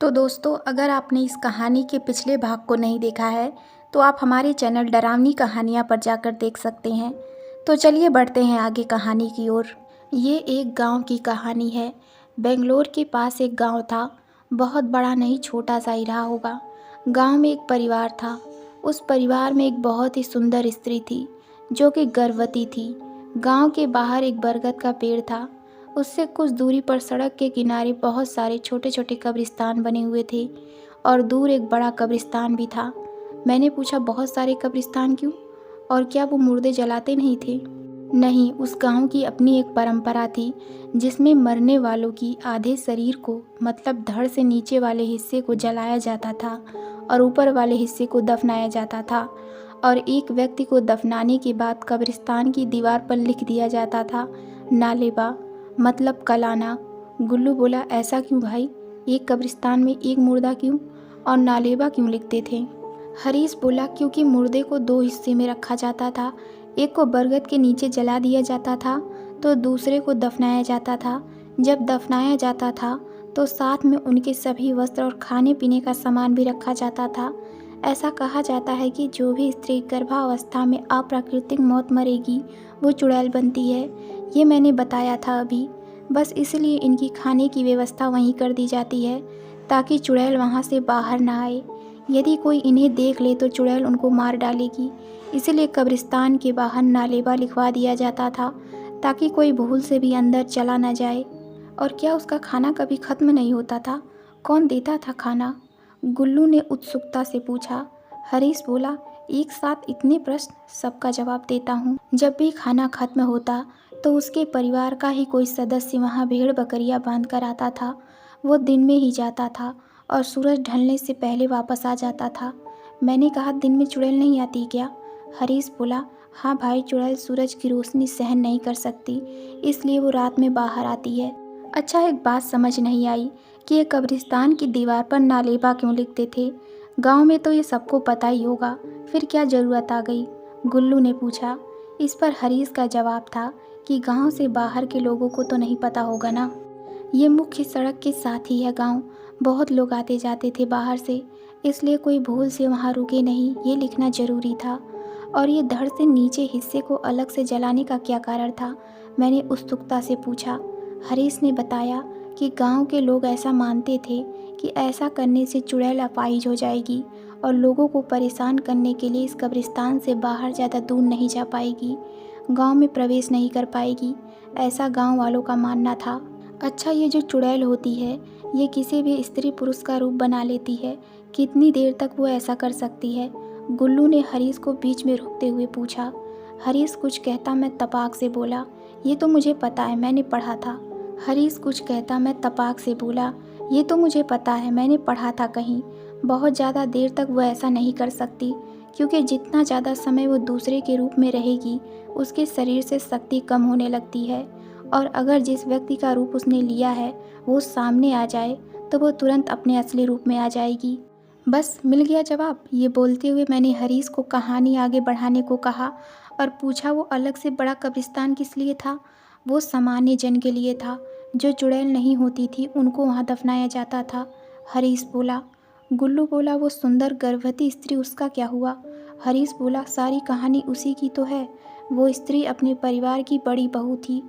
तो दोस्तों, अगर आपने इस कहानी के पिछले भाग को नहीं देखा है तो आप हमारे चैनल डरावनी कहानियाँ पर जाकर देख सकते हैं। तो चलिए बढ़ते हैं आगे कहानी की ओर। ये एक गांव की कहानी है। बेंगलोर के पास एक गांव था। बहुत बड़ा नहीं, छोटा सा ही रहा होगा। गांव में एक परिवार था। उस परिवार में एक बहुत ही सुंदर स्त्री थी जो कि गर्भवती थी। गांव के बाहर एक बरगद का पेड़ था। उससे कुछ दूरी पर सड़क के किनारे बहुत सारे छोटे छोटे कब्रिस्तान बने हुए थे और दूर एक बड़ा कब्रिस्तान भी था। मैंने पूछा, बहुत सारे कब्रिस्तान क्यों? और क्या वो मुर्दे जलाते नहीं थे? नहीं, उस गांव की अपनी एक परंपरा थी जिसमें मरने वालों की आधे शरीर को, मतलब धड़ से नीचे वाले हिस्से को जलाया जाता था और ऊपर वाले हिस्से को दफनाया जाता था। और एक व्यक्ति को दफनाने के बाद कब्रिस्तान की दीवार पर लिख दिया जाता था, नालेबा, मतलब कलाना। गुल्लू बोला, ऐसा क्यों भाई? एक कब्रिस्तान में एक मुर्दा क्यों और नालेबा क्यों लिखते थे? हरीश बोला, क्योंकि मुर्दे को दो हिस्से में रखा जाता था। एक को बरगद के नीचे जला दिया जाता था तो दूसरे को दफनाया जाता था। जब दफनाया जाता था तो साथ में उनके सभी वस्त्र और खाने पीने का सामान भी रखा जाता था। ऐसा कहा जाता है कि जो भी स्त्री गर्भावस्था में अप्राकृतिक मौत मरेगी वो चुड़ैल बनती है। ये मैंने बताया था अभी। बस इसलिए इनकी खाने की व्यवस्था वहीं कर दी जाती है ताकि चुड़ैल वहाँ से बाहर ना आए। यदि कोई इन्हें देख ले तो चुड़ैल उनको मार डालेगी। इसलिए कब्रिस्तान के बाहर नालेबा लिखवा दिया जाता था ताकि कोई भूल से भी अंदर चला न जाए। और क्या उसका खाना कभी ख़त्म नहीं होता था? कौन देता था खाना? गुल्लू ने उत्सुकता से पूछा। हरीश बोला, एक साथ इतने प्रश्न, सबका जवाब देता हूँ। जब भी खाना खत्म होता तो उसके परिवार का ही कोई सदस्य वहाँ भेड़ बकरियाँ बांध कर आता था। वो दिन में ही जाता था और सूरज ढलने से पहले वापस आ जाता था। मैंने कहा, दिन में चुड़ैल नहीं आती क्या? हरीश बोला, हाँ भाई, चुड़ैल सूरज की रोशनी सहन नहीं कर सकती, इसलिए वो रात में बाहर आती है। अच्छा, एक बात समझ नहीं आई कि ये कब्रिस्तान की दीवार पर नालेबा क्यों लिखते थे? गांव में तो ये सबको पता ही होगा, फिर क्या ज़रूरत आ गई? गुल्लू ने पूछा। इस पर हरीश का जवाब था कि गांव से बाहर के लोगों को तो नहीं पता होगा ना। ये मुख्य सड़क के साथ ही है गांव। बहुत लोग आते जाते थे बाहर से, इसलिए कोई भूल से वहाँ रुके नहीं, ये लिखना ज़रूरी था। और ये धड़ से नीचे हिस्से को अलग से जलाने का क्या कारण था? मैंने उत्सुकता से पूछा। हरीश ने बताया कि गांव के लोग ऐसा मानते थे कि ऐसा करने से चुड़ैल अपाहिज हो जाएगी और लोगों को परेशान करने के लिए इस कब्रिस्तान से बाहर ज़्यादा दूर नहीं जा पाएगी, गांव में प्रवेश नहीं कर पाएगी, ऐसा गांव वालों का मानना था। अच्छा, ये जो चुड़ैल होती है ये किसी भी स्त्री पुरुष का रूप बना लेती है। कितनी देर तक वो ऐसा कर सकती है? गुल्लू ने हरीश को बीच में रोकते हुए पूछा। हरीश कुछ कहता मैं तपाक से बोला, ये तो मुझे पता है, मैंने पढ़ा था। हरीश कुछ कहता मैं तपाक से बोला, ये तो मुझे पता है, मैंने पढ़ा था कहीं। बहुत ज़्यादा देर तक वो ऐसा नहीं कर सकती, क्योंकि जितना ज़्यादा समय वो दूसरे के रूप में रहेगी उसके शरीर से शक्ति कम होने लगती है। और अगर जिस व्यक्ति का रूप उसने लिया है वो सामने आ जाए तो वो तुरंत अपने असली रूप में आ जाएगी। बस मिल गया जवाब। ये बोलते हुए मैंने हरीश को कहानी आगे बढ़ाने को कहा और पूछा, वो अलग से बड़ा कब्रिस्तान किस लिए था? वो सामान्य जन के लिए था। जो चुड़ैल नहीं होती थी उनको वहाँ दफनाया जाता था, हरीश बोला। गुल्लू बोला, वो सुंदर गर्भवती स्त्री, उसका क्या हुआ? हरीश बोला, सारी कहानी उसी की तो है। वो स्त्री अपने परिवार की बड़ी बहू थी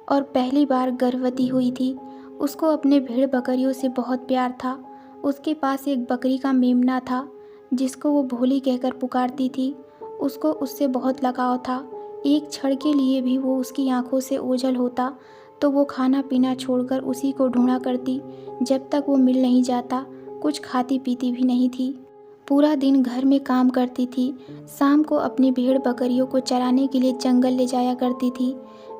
और पहली बार गर्भवती हुई थी। उसको अपने भेड़ बकरियों से बहुत प्यार था। उसके पास एक बकरी का मेमना था जिसको वो भोली कहकर पुकारती थी। उसको उससे बहुत लगाव था। एक क्षण के लिए भी वो उसकी आंखों से ओझल होता तो वो खाना पीना छोड़कर उसी को ढूंढा करती। जब तक वो मिल नहीं जाता कुछ खाती पीती भी नहीं थी। पूरा दिन घर में काम करती थी। शाम को अपनी भेड़ बकरियों को चराने के लिए जंगल ले जाया करती थी।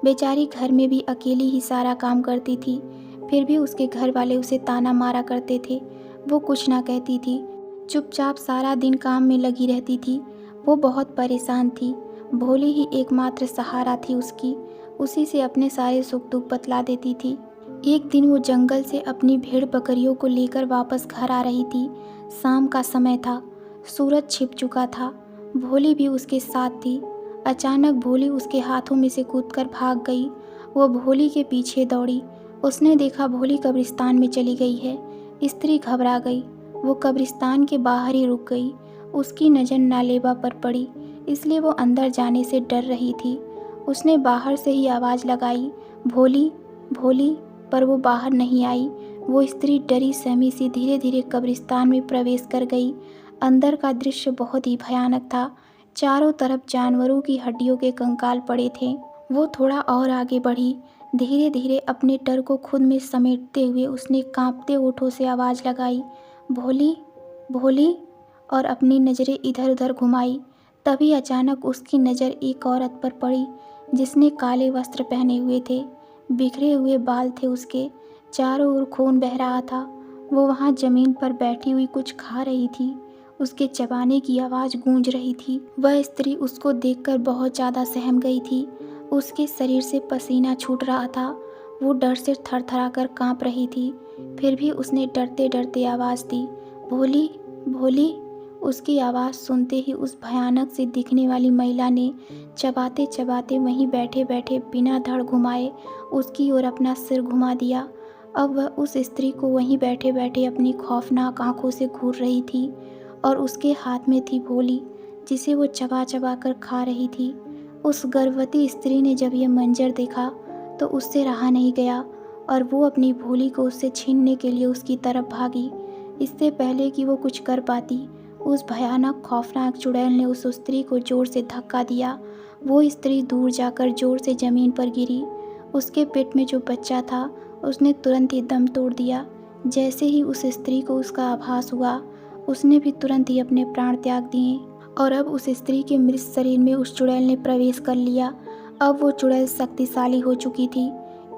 बेचारी घर में भी अकेली ही सारा काम करती थी। फिर भी उसके घर वाले उसे ताना मारा करते थे। वो कुछ ना कहती थी, चुपचाप सारा दिन काम में लगी रहती थी। वो बहुत परेशान थी। भोली ही एकमात्र सहारा थी उसकी। उसी से अपने सारे सुख दुख बतला देती थी। एक दिन वो जंगल से अपनी भेड़ बकरियों को लेकर वापस घर आ रही थी। शाम का समय था, सूरज छिप चुका था। भोली भी उसके साथ थी। अचानक भोली उसके हाथों में से कूदकर भाग गई। वो भोली के पीछे दौड़ी। उसने देखा भोली कब्रिस्तान में चली गई है। स्त्री घबरा गई। वो कब्रिस्तान के बाहर ही रुक गई। उसकी नज़र नालेबा पर पड़ी, इसलिए वो अंदर जाने से डर रही थी। उसने बाहर से ही आवाज़ लगाई, भोली भोली, पर वो बाहर नहीं आई। वो स्त्री डरी सहमी सी धीरे धीरे कब्रिस्तान में प्रवेश कर गई। अंदर का दृश्य बहुत ही भयानक था। चारों तरफ जानवरों की हड्डियों के कंकाल पड़े थे। वो थोड़ा और आगे बढ़ी। धीरे धीरे अपने डर को खुद में समेटते हुए उसने कांपते होठों से आवाज़ लगाई, भोली भोली, और अपनी नज़रें इधर उधर घुमाई। तभी अचानक उसकी नज़र एक औरत पर पड़ी जिसने काले वस्त्र पहने हुए थे। बिखरे हुए बाल थे उसके। चारों ओर खून बह रहा था। वो वहाँ ज़मीन पर बैठी हुई कुछ खा रही थी। उसके चबाने की आवाज़ गूंज रही थी। वह स्त्री उसको देखकर बहुत ज़्यादा सहम गई थी। उसके शरीर से पसीना छूट रहा था। वो डर से थरथराकर काँप रही थी। फिर भी उसने डरते डरते आवाज़ दी, भोली भोली। उसकी आवाज़ सुनते ही उस भयानक से दिखने वाली महिला ने चबाते चबाते वहीं बैठे बैठे बिना धड़ घुमाए उसकी ओर अपना सिर घुमा दिया। अब वह उस स्त्री को वहीं बैठे बैठे अपनी खौफनाक आंखों से घूर रही थी और उसके हाथ में थी भोली, जिसे वो चबा चबा कर खा रही थी। उस गर्भवती स्त्री ने जब यह मंजर देखा तो उससे रहा नहीं गया और वो अपनी भोली को उससे छीनने के लिए उसकी तरफ भागी। इससे पहले कि वो कुछ कर पाती, उस भयानक खौफनाक चुड़ैल ने उस स्त्री को जोर से धक्का दिया। वो स्त्री दूर जाकर जोर से ज़मीन पर गिरी। उसके पेट में जो बच्चा था उसने तुरंत ही दम तोड़ दिया। जैसे ही उस स्त्री को उसका आभास हुआ, उसने भी तुरंत ही अपने प्राण त्याग दिए और अब उस स्त्री के मृत शरीर में उस चुड़ैल ने प्रवेश कर लिया। अब वो चुड़ैल शक्तिशाली हो चुकी थी,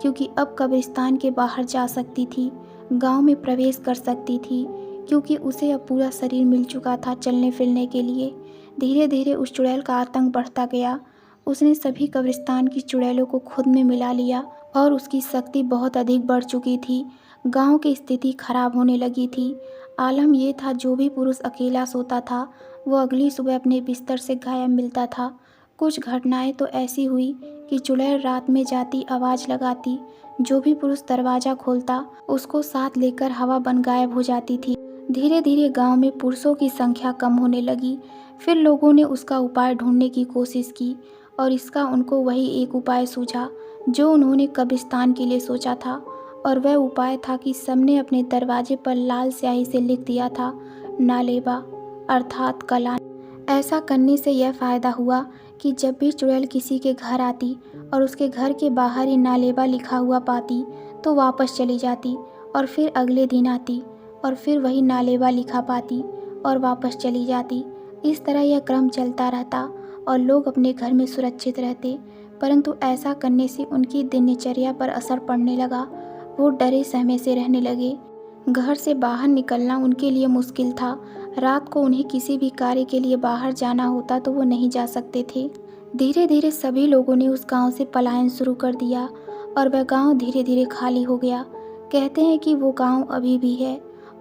क्योंकि अब कब्रिस्तान के बाहर जा सकती थी, गांव में प्रवेश कर सकती थी, क्योंकि उसे अब पूरा शरीर मिल चुका था चलने फिरने के लिए। धीरे धीरे उस चुड़ैल का आतंक बढ़ता गया। उसने सभी कब्रिस्तान की चुड़ैलों को खुद में मिला लिया और उसकी शक्ति बहुत अधिक बढ़ चुकी थी। गांव की स्थिति खराब होने लगी थी। आलम यह था, जो भी पुरुष अकेला सोता था वो अगली सुबह अपने बिस्तर से गायब मिलता था। कुछ घटनाएं तो ऐसी हुई कि चुड़ैल रात में जाती, आवाज़ लगाती, जो भी पुरुष दरवाज़ा खोलता उसको साथ लेकर हवा बन गायब हो जाती थी। धीरे धीरे गांव में पुरुषों की संख्या कम होने लगी। फिर लोगों ने उसका उपाय ढूंढने की कोशिश की और इसका उनको वही एक उपाय सूझा जो उन्होंने कब्रिस्तान के लिए सोचा था, और वह उपाय था कि सबने अपने दरवाजे पर लाल स्याही से लिख दिया था, नालेबा अर्थात कलान। ऐसा करने से यह फ़ायदा हुआ कि जब भी चुड़ैल किसी के घर आती और उसके घर के बाहर ही नालेबा लिखा हुआ पाती तो वापस चली जाती और फिर अगले दिन आती और फिर वही नालेबा लिखा पाती और वापस चली जाती। इस तरह यह क्रम चलता रहता और लोग अपने घर में सुरक्षित रहते। परंतु ऐसा करने से उनकी दिनचर्या पर असर पड़ने लगा। वो डरे सहमे से रहने लगे। घर से बाहर निकलना उनके लिए मुश्किल था। रात को उन्हें किसी भी कार्य के लिए बाहर जाना होता तो वो नहीं जा सकते थे। धीरे धीरे सभी लोगों ने उस गांव से पलायन शुरू कर दिया और वह गांव धीरे धीरे खाली हो गया। कहते हैं कि वो गांव अभी भी है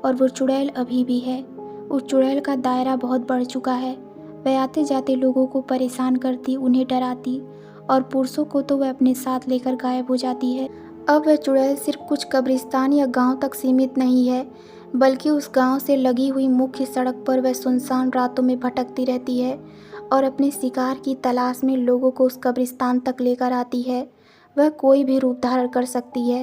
और वो चुड़ैल अभी भी है। उस चुड़ैल का दायरा बहुत बढ़ चुका है। वह आते जाते लोगों को परेशान करती, उन्हें डराती और पुरुषों को तो वह अपने साथ लेकर गायब हो जाती है। अब वह चुड़ैल सिर्फ कुछ कब्रिस्तान या गांव तक सीमित नहीं है, बल्कि उस गांव से लगी हुई मुख्य सड़क पर वह सुनसान रातों में भटकती रहती है और अपने शिकार की तलाश में लोगों को उस कब्रिस्तान तक लेकर आती है। वह कोई भी रूप धारण कर सकती है।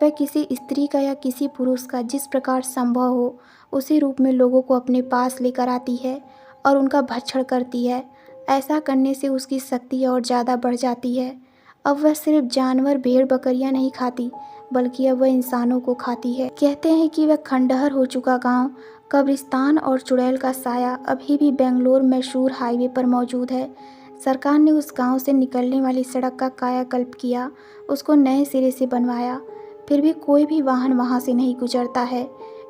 वह किसी स्त्री का या किसी पुरुष का जिस प्रकार संभव हो उसी रूप में लोगों को अपने पास लेकर आती है और उनका भक्षण करती है। ऐसा करने से उसकी शक्ति और ज़्यादा बढ़ जाती है। अब वह सिर्फ जानवर, भेड़ बकरियां नहीं खाती, बल्कि अब वह इंसानों को खाती है। कहते हैं कि वह खंडहर हो चुका गांव, कब्रिस्तान और चुड़ैल का साया अभी भी बेंगलोर मैसूर हाईवे पर मौजूद है। सरकार ने उस गांव से निकलने वाली सड़क का कायाकल्प किया, उसको नए सिरे से बनवाया। फिर भी कोई भी वाहन वहां से नहीं गुजरता है,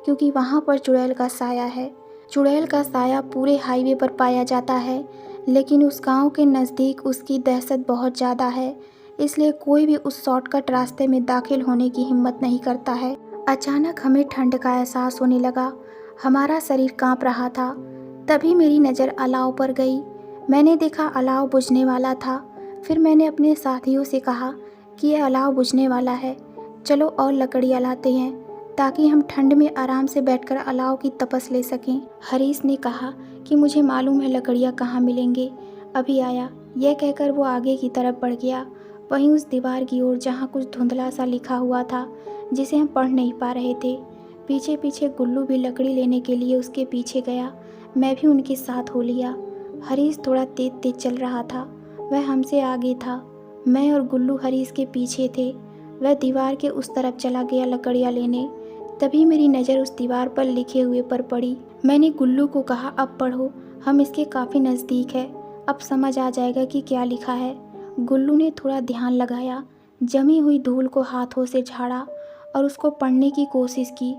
क्योंकि वहां पर चुड़ैल का साया है। चुड़ैल का साया पूरे हाईवे पर पाया जाता है, लेकिन उस गांव के नज़दीक उसकी दहशत बहुत ज़्यादा है, इसलिए कोई भी उस शॉर्टकट रास्ते में दाखिल होने की हिम्मत नहीं करता है। अचानक हमें ठंड का एहसास होने लगा। हमारा शरीर कांप रहा था। तभी मेरी नज़र अलाव पर गई। मैंने देखा अलाव बुझने वाला था। फिर मैंने अपने साथियों से कहा कि यह अलाव बुझने वाला है, चलो और लकड़ियाँ लाते हैं। ताकि हम ठंड में आराम से बैठकर अलाव की तपस ले सकें। हरीश ने कहा कि मुझे मालूम है लकड़ियाँ कहाँ मिलेंगे, अभी आया। यह कहकर वो आगे की तरफ बढ़ गया, वहीं उस दीवार की ओर जहाँ कुछ धुंधला सा लिखा हुआ था जिसे हम पढ़ नहीं पा रहे थे। पीछे पीछे गुल्लू भी लकड़ी लेने के लिए उसके पीछे गया। मैं भी उनके साथ हो लिया। हरीश थोड़ा तेज तेज चल रहा था, वह हमसे आगे था। मैं और गुल्लू हरीश के पीछे थे। वह दीवार के उस तरफ चला गया लकड़ियाँ लेने। तभी मेरी नज़र उस दीवार पर लिखे हुए पर पड़ी। मैंने गुल्लू को कहा, अब पढ़ो, हम इसके काफ़ी नज़दीक है, अब समझ आ जाएगा कि क्या लिखा है। गुल्लू ने थोड़ा ध्यान लगाया, जमी हुई धूल को हाथों से झाड़ा और उसको पढ़ने की कोशिश की।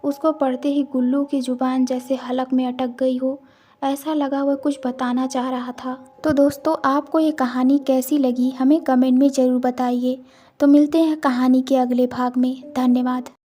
उसको पढ़ते ही गुल्लू की जुबान जैसे हलक में अटक गई हो, ऐसा लगा वह कुछ बताना चाह रहा था। तो दोस्तों, आपको ये कहानी कैसी लगी हमें कमेंट में ज़रूर बताइए। तो मिलते हैं कहानी के अगले भाग में। धन्यवाद।